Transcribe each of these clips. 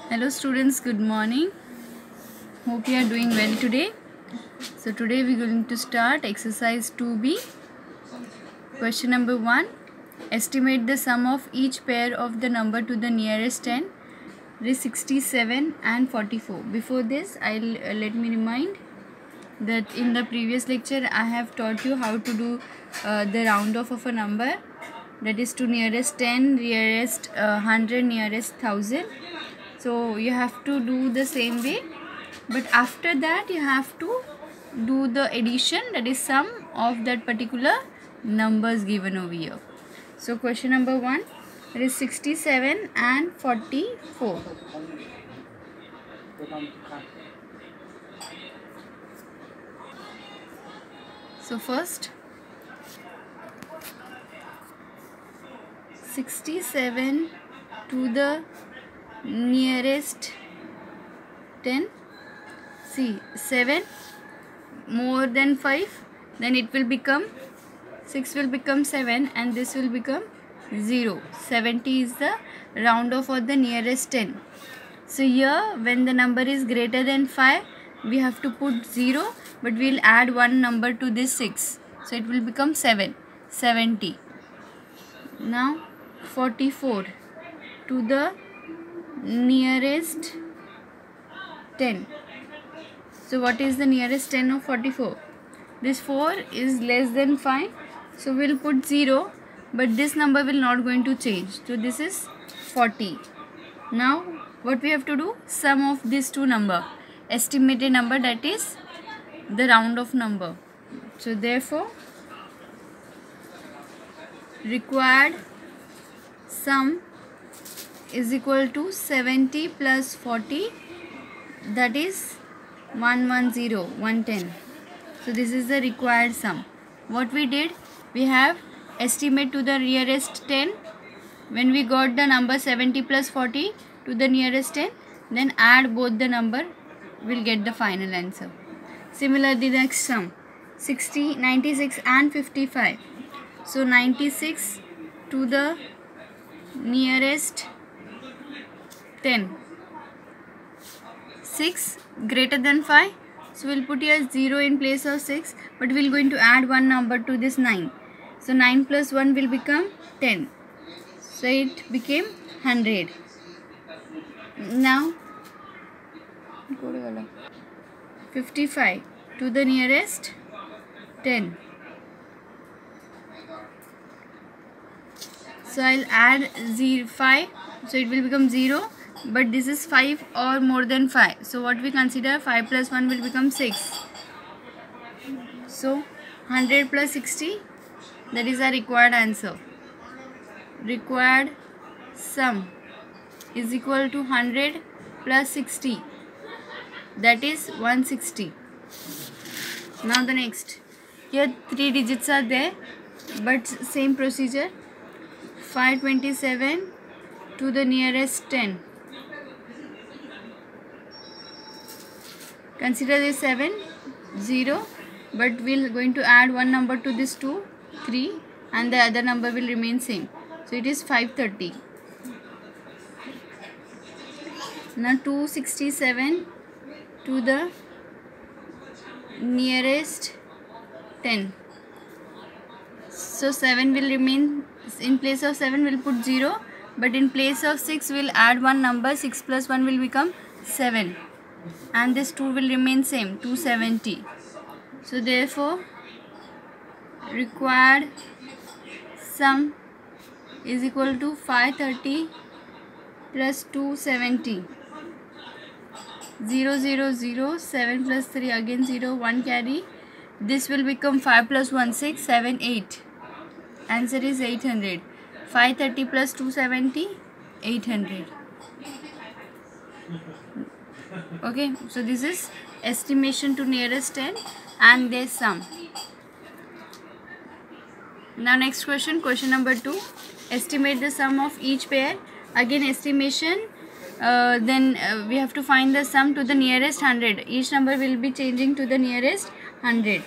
Hello students, good morning. Hope you are doing well today. So today we are going to start exercise 2B. Question number 1. Estimate the sum of each pair of the number to the nearest 10. It is 67 and 44. Before this, let me remind that in the previous lecture I have taught you how to do the round off of a number, that is to nearest 10, nearest 100, nearest 1000. So you have to do the same way, but after that you have to do the addition, that is sum of that particular numbers given over here. So question number 1, it is 67 and 44. So first 67 to the nearest 10. See, 7 more than 5, then it will become 6 will become 7 and this will become 0. 70 is the round off of the nearest 10. So here when the number is greater than 5, we have to put 0, but we will add one number to this 6. So it will become 7. 70. Now 44 to the nearest 10. So what is the nearest 10 of 44? This 4 is less than 5. So we will put 0, but this number will not going to change. So this is 40. Now what we have to do? Sum of these two number. Estimated number, that is the round off number. So therefore required sum is equal to 70 plus 40, that is 110, 110. So this is the required sum. What we did, we have estimate to the nearest 10. When we got the number 70 plus 40 to the nearest 10, then add both the number, we'll get the final answer. Similarly, the next sum 60, 96 and 55. So 96 to the nearest 10. 6 greater than 5. So we'll put here 0 in place of 6, but we're going to add one number to this 9. So 9 plus 1 will become 10. So it became 100. Now 55 to the nearest 10. So I'll add 5, so it will become 0, but this is 5 or more than 5. So what we consider, 5 plus 1 will become 6. So 100 plus 60, that is our required answer. Required sum is equal to 100 plus 60, that is 160. Now the next, here 3 digits are there, but same procedure. 527 to the nearest 10. Consider this 7, 0, but we're going to add one number to this 2, 3, and the other number will remain same. So it is 530. Now 267 to the nearest 10. So 7 will remain, in place of 7 we'll put 0, but in place of 6 we'll add one number. 6 plus 1 will become 7, and this 2 will remain same, 270. So therefore required sum is equal to 530 plus 270. 0 0 0, 7 plus 3 again 0, 1 carry. This will become 5 plus 1 6, 7 8. Answer is 800. 530 plus 270, 800. Okay, so this is estimation to nearest 10 and their sum. Now next question, question number 2. Estimate the sum of each pair. Again estimation, then we have to find the sum to the nearest 100. Each number will be changing to the nearest 100.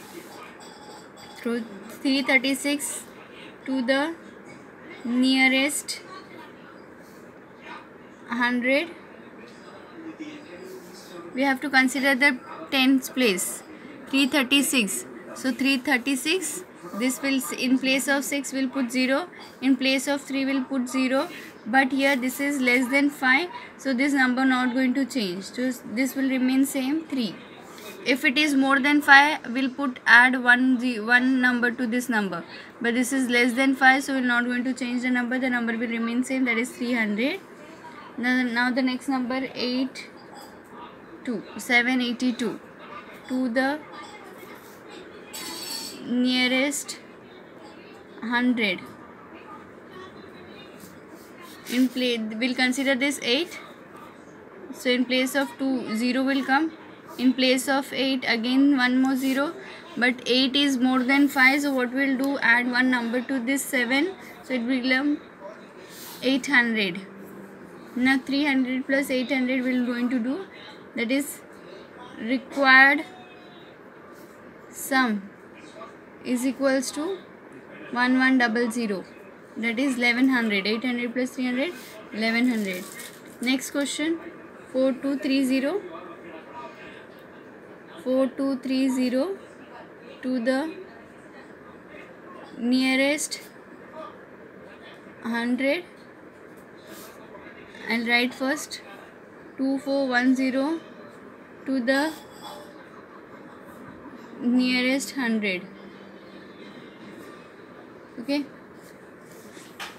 Through 336 to the nearest 100, we have to consider the tens place. 336. So 336, this will, in place of 6 will put 0, in place of 3 will put 0, but here this is less than 5, so this number not going to change, so this will remain same 3. If it is more than 5, we'll put add one number to this number, but this is less than 5, so we're not going to change the number will remain same, that is 300. Now the next number 782 to the nearest 100. In place, we'll consider this 8. So in place of 2, 0 will come. In place of 8, again one more 0. But 8 is more than 5. So what we'll do? Add one number to this 7. So it will become 800. Now 300 plus 800 we're going to do. That is required sum is equals to 1100. That is 1100. 800 plus 300, 1100. Next question, 4230. 4230 to the nearest 100. I'll write first 2410 to the nearest 100. Okay,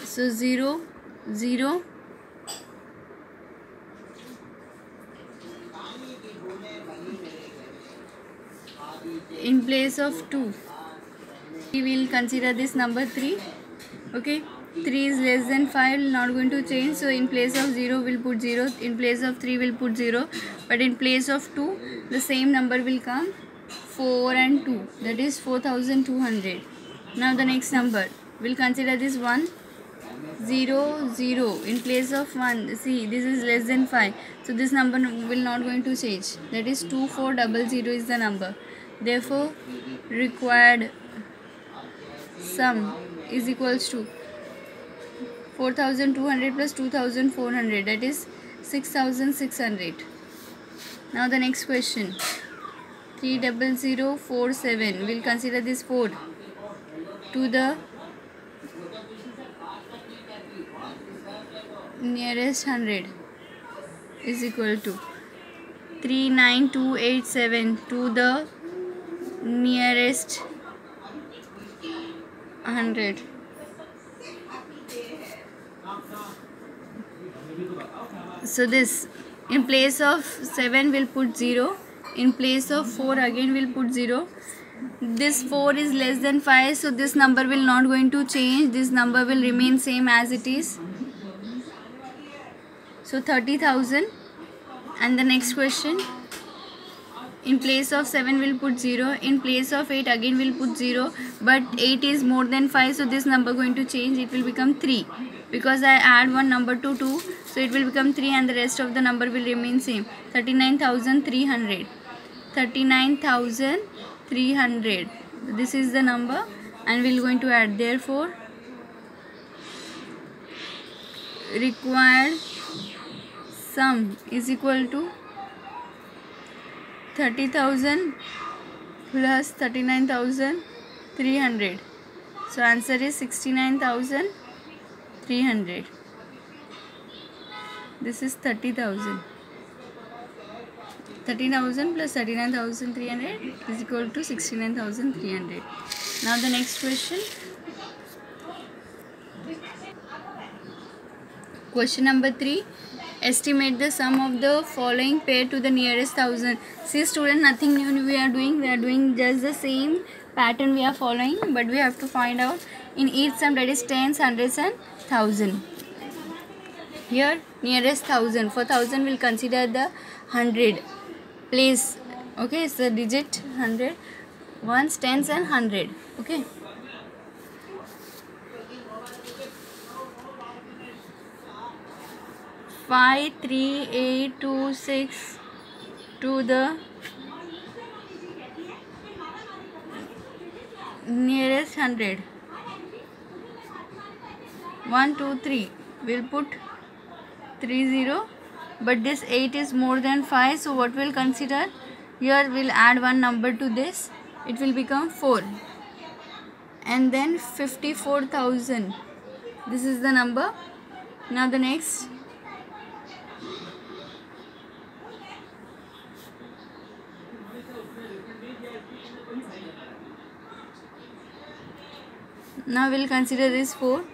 so 0 0 in place of 2 we will consider this number 3. Okay, 3 is less than 5, not going to change, so in place of 0 we'll put 0, in place of 3 we'll put 0, but in place of 2 the same number will come, 4 and 2, that is 4200. Now the next number, we'll consider this 1 0 0 in place of 1. See, this is less than 5, so this number will not going to change, that is 2400 is the number. Therefore required sum is equals to 4200 plus 2400, that is 6600. Now the next question, 30047, we'll consider this 4 to the nearest 100 is equal to 39287 to the nearest 100. So this, in place of 7 we'll put 0, in place of 4 again we'll put 0. This 4 is less than 5, so this number will not going to change, this number will remain same as it is, so 30,000. And the next question, in place of 7 we'll put 0, in place of 8 again we'll put 0, but 8 is more than 5, so this number going to change, it will become 3, because I add one number to 2, so it will become 3 and the rest of the number will remain same, 39,300. 39,300, this is the number, and we're going to add. Therefore required sum is equal to 30,000 plus 39,300. So answer is 69,300. This is 30,000. 30,000 plus 39,300 is equal to 69,300. Now the next question. Question number 3. Estimate the sum of the following pair to the nearest 1000. See student, nothing new we are doing just the same pattern we are following, but we have to find out in each sum, that is tens, hundreds and 1000. Here nearest 1000, for 1000 we'll consider the 100 place. Okay, it's the digit 100, ones, tens and 100. Okay, five, 3, 8, 2, 6 to the nearest 100. 1, 2, 3. We'll put 30. but this 8 is more than 5, so what we'll consider? Here we'll add one number to this, it will become 4, and then 54,000, this is the number. Now the next, now we'll consider this 4.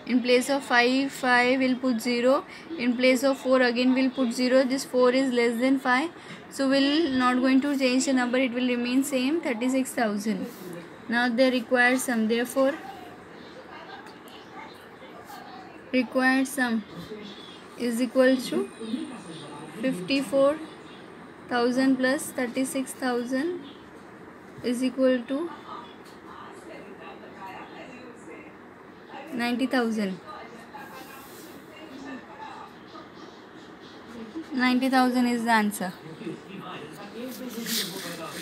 In place of 5 we'll put 0. In place of 4 again we'll put 0. This 4 is less than 5, so we'll not going to change the number, it will remain same, 36,000. Now they require sum, therefore required sum is equal to 54,000 plus 36,000 is equal to 90,000. 90,000 is the answer.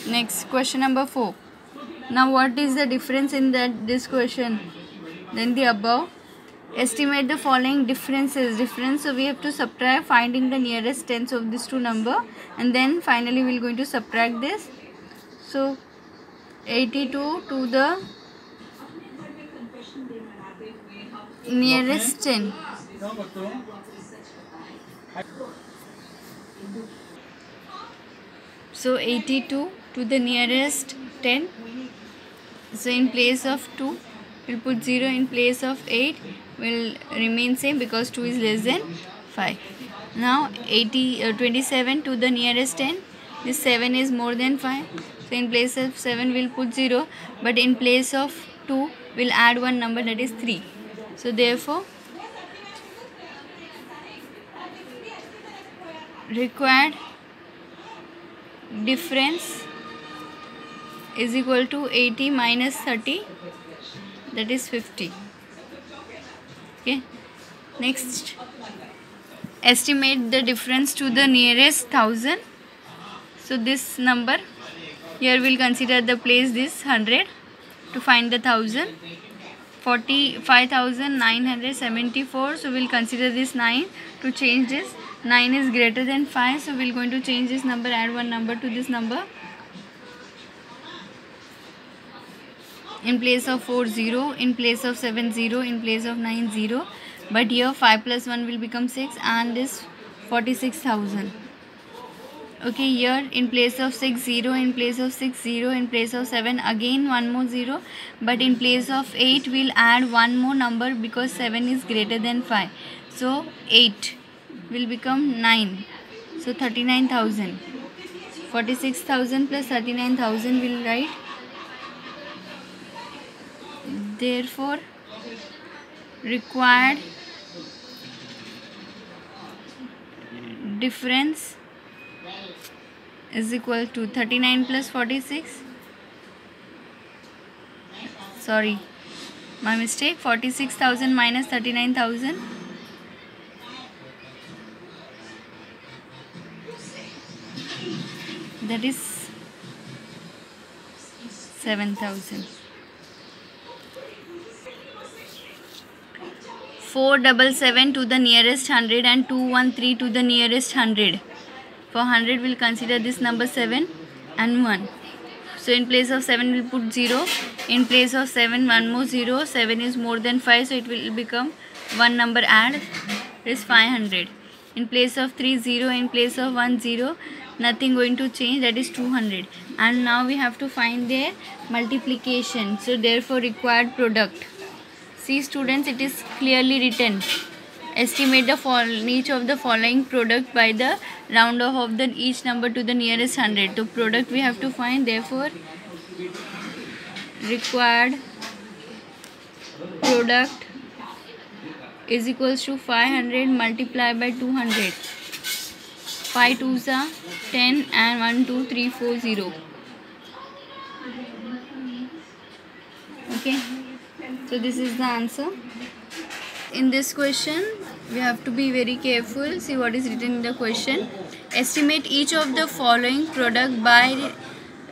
Next, question number 4. Now what is the difference in this question than the above? Estimate the following differences. So we have to subtract, finding the nearest tens of these two number, and then finally we are going to subtract this. So 82 to the nearest 10. So 82 to the nearest 10. So in place of 2 we'll put 0, in place of 8 will remain same because 2 is less than 5. Now 27 to the nearest 10. This 7 is more than 5. So in place of 7 we'll put 0, but in place of 2 we'll add one number, that is 3. So therefore required difference is equal to 80 minus 30, that is 50. Okay. Next, estimate the difference to the nearest 1000. So this number, here we'll consider the place this 100 to find the 1000. 45,974, so we'll consider this 9 to change this. 9 is greater than 5, so we're going to change this number, add one number to this number. In place of 4, 0, in place of 7, 0, in place of 9, 0, but here 5 plus 1 will become 6, and this 46,000. Okay, here in place of 6, 0, in place of 6, 0, in place of 7 again one more 0, but in place of 8 we'll add one more number because 7 is greater than 5. So 8 will become 9. So 39,000. 46,000 plus 39,000 will write. Therefore required difference is equal to 39 plus 46. Sorry, my mistake. 46,000 minus 39,000. That is 7,000. 477 to the nearest 100 and 213 to the nearest 100. For 100 we'll consider this number 7 and 1. So in place of 7 we'll put 0. In place of 7 one more 0. 7 is more than 5, so it will become one number add, is 500. In place of 3, 0. In place of 1, 0. Nothing going to change, that is 200. And now we have to find their multiplication. So therefore required product. See students, it is clearly written. Estimate each of the following product by the round off of each number to the nearest 100. So product we have to find, therefore required product is equals to 500 multiplied by 200. 5 2s are 10 and 1 2 3 4 0. Okay, so this is the answer. In this question we have to be very careful. See what is written in the question. Estimate each of the following product by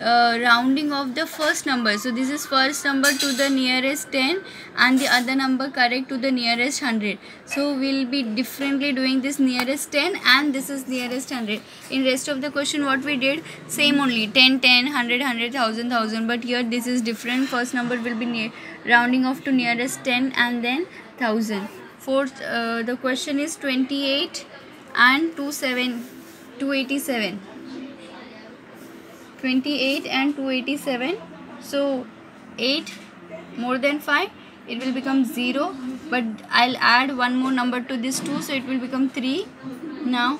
rounding of the first number. So this is first number to the nearest 10 and the other number correct to the nearest 100. So we'll be differently doing this nearest 10 and this is nearest 100. In rest of the question what we did, same only 10, 10, 100, 100, 1000, 1000. But here this is different. First number will be rounding off to nearest 10 and then 1000. Fourth, the question is 28 and 287. 28 and 287. So 8 more than 5, it will become 0, but I'll add one more number to this 2, so it will become 3. Now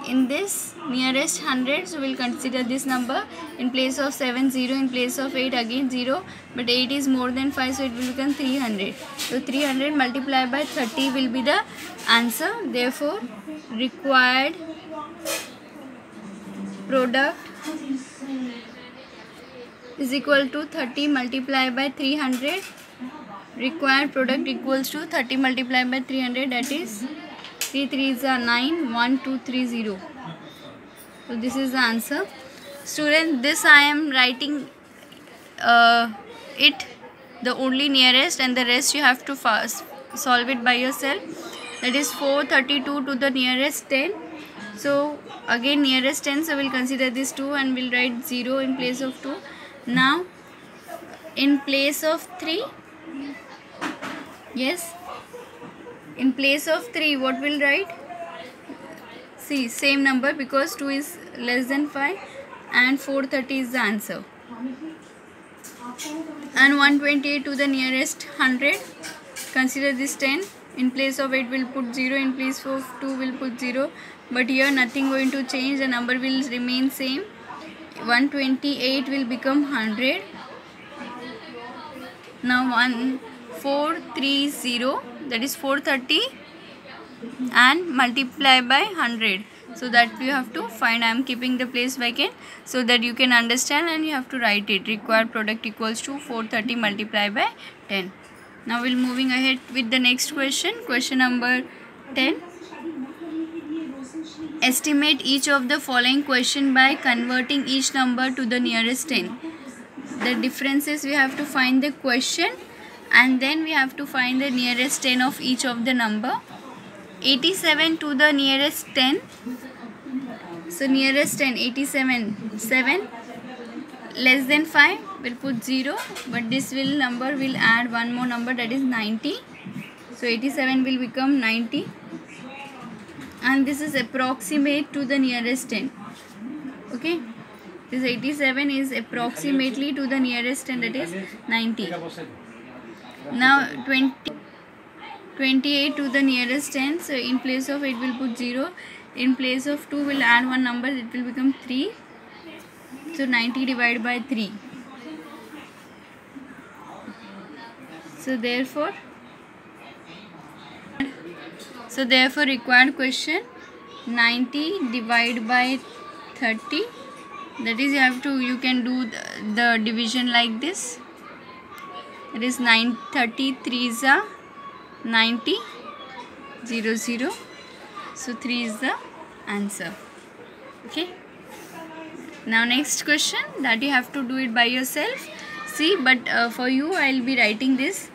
in this nearest 100, so we'll consider this number. In place of 7, 0, in place of 8 again 0, but 8 is more than 5, so it will become 300. So 300 multiplied by 30 will be the answer. Therefore required product is equal to 30 multiplied by 300. Required product equals to 30 multiplied by 300, that is 3 3s are 9, 1 2 3 0. So this is the answer. Student, this I am writing it the only nearest, and the rest you have to solve it by yourself. That is 432 to the nearest 10. So again nearest 10, so we'll consider this 2 and we'll write 0 in place of 2. Now in place of 3, yes, in place of 3 what we'll write? See, same number because 2 is less than 5 and 430 is the answer. And 128 to the nearest 100, consider this 10. In place of 8 we'll put 0, in place of 2 we'll put 0, but here nothing going to change, the number will remain same. 128 will become 100. Now 430, that is 430 and multiply by 100. So that you have to find. I am keeping the place vacant so that you can understand, and you have to write it. Required product equals to 430 multiplied by 10. Now we'll moving ahead with the next question. Question number 10. Estimate each of the following question by converting each number to the nearest 10. The difference is we have to find the question and then we have to find the nearest 10 of each of the number. 87 to the nearest 10. So nearest 10, 87, 7. Less than 5, we'll put 0, but this number will add one more number, that is 90. So 87 will become 90. And this is approximate to the nearest 10. Okay, this 87 is approximately to the nearest 10, that is 90. Now 28 to the nearest 10, so in place of 8 we'll put 0, in place of 2 we'll add one number, it will become 3. So 90 divided by 3. So therefore required question 90 divided by 30. That is you can do the division like this. It is 33 is 90, 0 0. So 3 is the answer. Okay. Now next question, that you have to do it by yourself. See, but for you I will be writing this.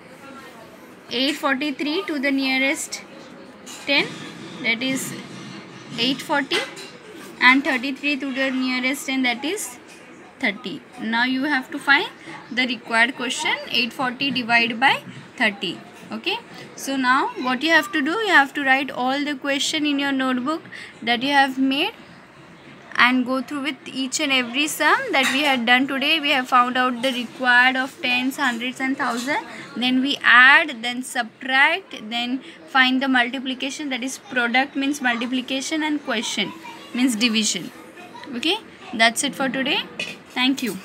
843 to the nearest 10, that is 840, and 33 to the nearest 10, that is 30. Now you have to find the required question, 840 divided by 30. Okay, so now what you have to do, you have to write all the question in your notebook that you have made and go through with each and every sum that we had done today. We have found out the required of tens, hundreds and thousand. Then we add, then subtract, then find the multiplication, that is product means multiplication and question means division. Okay, that's it for today. Thank you.